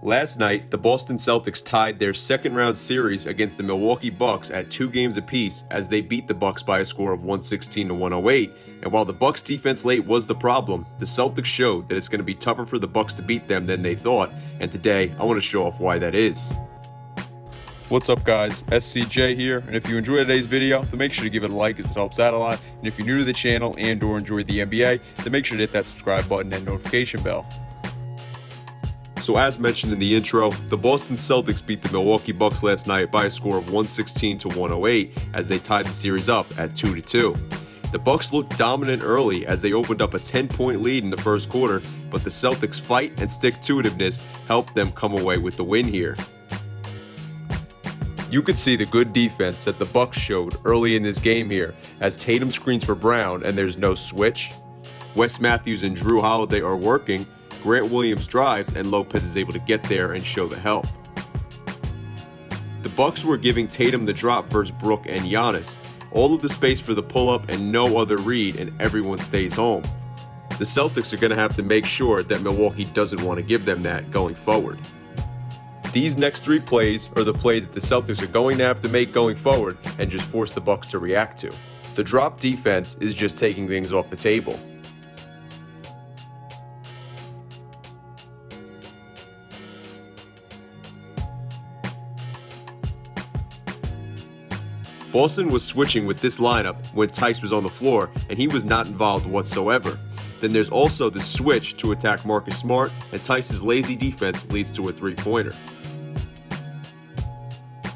Last night, the Boston Celtics tied their second-round series against the Milwaukee Bucks at 2 games apiece as they beat the Bucks by a score of 116 to 108. And while the Bucks' defense late was the problem, the Celtics showed that it's going to be tougher for the Bucks to beat them than they thought. And today, I want to show off why that is. What's up, guys? SCJ here, and if you enjoyed today's video, then make sure to give it a like as it helps out a lot. And if you're new to the channel and or enjoy the NBA, then make sure to hit that subscribe button and notification bell. So as mentioned in the intro, the Boston Celtics beat the Milwaukee Bucks last night by a score of 116 to 108 as they tied the series up at 2-2. The Bucks looked dominant early as they opened up a 10-point lead in the first quarter, but the Celtics' fight and stick-to-itiveness helped them come away with the win here. You could see the good defense that the Bucks showed early in this game here as Tatum screens for Brown and there's no switch. Wes Matthews and Drew Holiday are working, Grant Williams drives, and Lopez is able to get there and show the help. The Bucks were giving Tatum the drop versus Brook and Giannis, all of the space for the pull-up and no other read, and everyone stays home. The Celtics are going to have to make sure that Milwaukee doesn't want to give them that going forward. These next 3 plays are the plays that the Celtics are going to have to make going forward and just force the Bucks to react to. The drop defense is just taking things off the table. Boston was switching with this lineup when Tice was on the floor, and he was not involved whatsoever. Then there's also the switch to attack Marcus Smart, and Tice's lazy defense leads to a 3-pointer.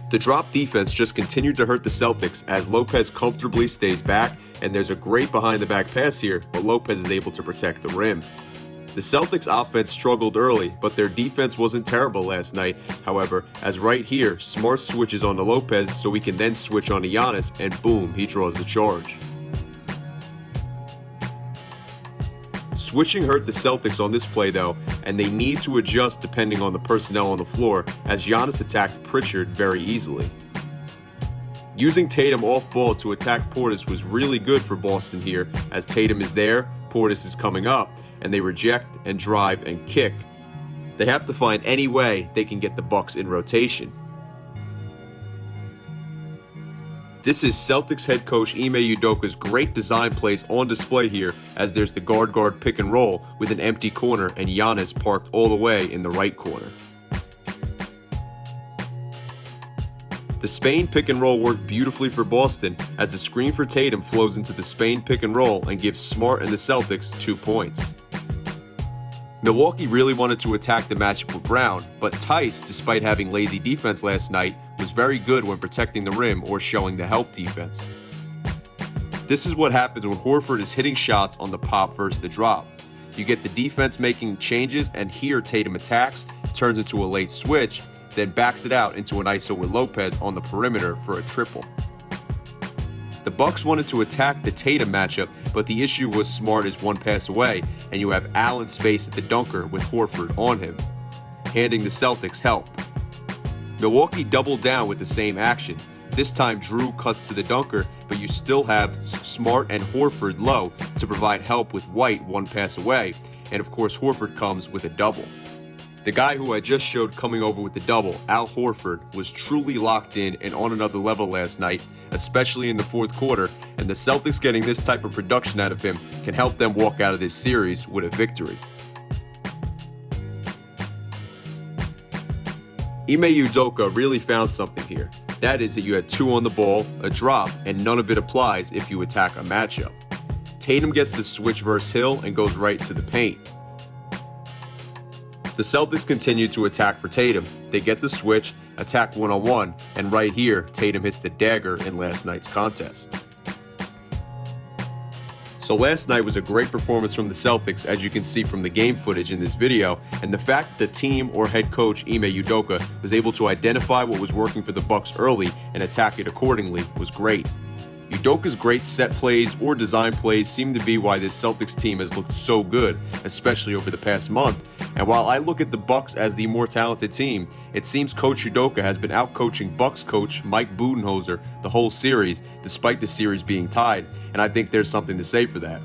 The drop defense just continued to hurt the Celtics as Lopez comfortably stays back, and there's a great behind-the-back pass here, but Lopez is able to protect the rim. The Celtics offense struggled early, but their defense wasn't terrible last night, however, as right here, Smart switches onto Lopez so he can then switch onto Giannis, and boom, he draws the charge. Switching hurt the Celtics on this play though, and they need to adjust depending on the personnel on the floor, as Giannis attacked Pritchard very easily. Using Tatum off ball to attack Portis was really good for Boston here, as Tatum is there, Portis is coming up, and they reject and drive and kick. They have to find any way they can get the Bucks in rotation. This is Celtics head coach Ime Udoka's great design plays on display here, as there's the guard-guard pick and roll with an empty corner and Giannis parked all the way in the right corner. The Spain pick and roll worked beautifully for Boston as the screen for Tatum flows into the Spain pick and roll and gives Smart and the Celtics 2 points. Milwaukee really wanted to attack the matchup with Brown, but Tice, despite having lazy defense last night, was very good when protecting the rim or showing the help defense. This is what happens when Horford is hitting shots on the pop versus the drop. You get the defense making changes, and here Tatum attacks, turns into a late switch, then backs it out into an ISO with Lopez on the perimeter for a triple. The Bucks wanted to attack the Tatum matchup, but the issue was Smart is 1 pass away, and you have Allen space at the dunker with Horford on him, handing the Celtics help. Milwaukee doubled down with the same action. This time Drew cuts to the dunker, but you still have Smart and Horford low to provide help with White 1 pass away, and of course Horford comes with a double. The guy who I just showed coming over with the double, Al Horford, was truly locked in and on another level last night, especially in the fourth quarter, and the Celtics getting this type of production out of him can help them walk out of this series with a victory. Ime Udoka really found something here. That is that you had 2 on the ball, a drop, and none of it applies if you attack a matchup. Tatum gets the switch versus Hill and goes right to the paint. The Celtics continue to attack for Tatum. They get the switch, attack 1-on-1, and right here, Tatum hits the dagger in last night's contest. So last night was a great performance from the Celtics, as you can see from the game footage in this video, and the fact that the team or head coach Ime Udoka was able to identify what was working for the Bucks early and attack it accordingly was great. Udoka's great set plays or design plays seem to be why this Celtics team has looked so good, especially over the past month. And while I look at the Bucks as the more talented team, it seems Coach Udoka has been out-coaching Bucks coach Mike Budenholzer the whole series, despite the series being tied, and I think there's something to say for that.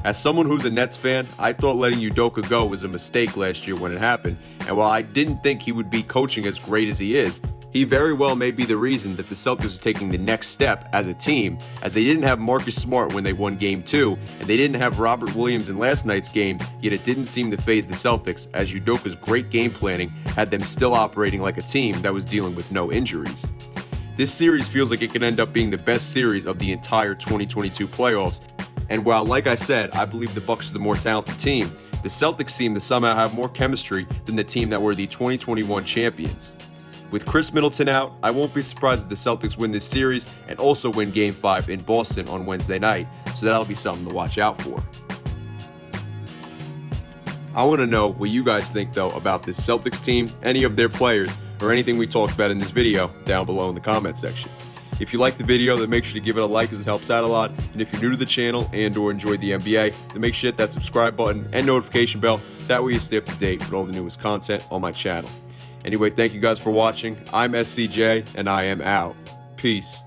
As someone who's a Nets fan, I thought letting Udoka go was a mistake last year when it happened, and while I didn't think he would be coaching as great as he is, he very well may be the reason that the Celtics are taking the next step as a team, as they didn't have Marcus Smart when they won Game 2, and they didn't have Robert Williams in last night's game, yet it didn't seem to faze the Celtics, as Udoka's great game planning had them still operating like a team that was dealing with no injuries. This series feels like it could end up being the best series of the entire 2022 playoffs, and while, like I said, I believe the Bucks are the more talented team, the Celtics seem to somehow have more chemistry than the team that were the 2021 champions. With Chris Middleton out, I won't be surprised if the Celtics win this series and also win Game 5 in Boston on Wednesday night, so that'll be something to watch out for. I want to know what you guys think, though, about this Celtics team, any of their players, or anything we talked about in this video down below in the comment section. If you liked the video, then make sure to give it a like as it helps out a lot. And if you're new to the channel and or enjoy the NBA, then make sure to hit that subscribe button and notification bell. That way you stay up to date with all the newest content on my channel. Anyway, thank you guys for watching. I'm SCJ, and I am out. Peace.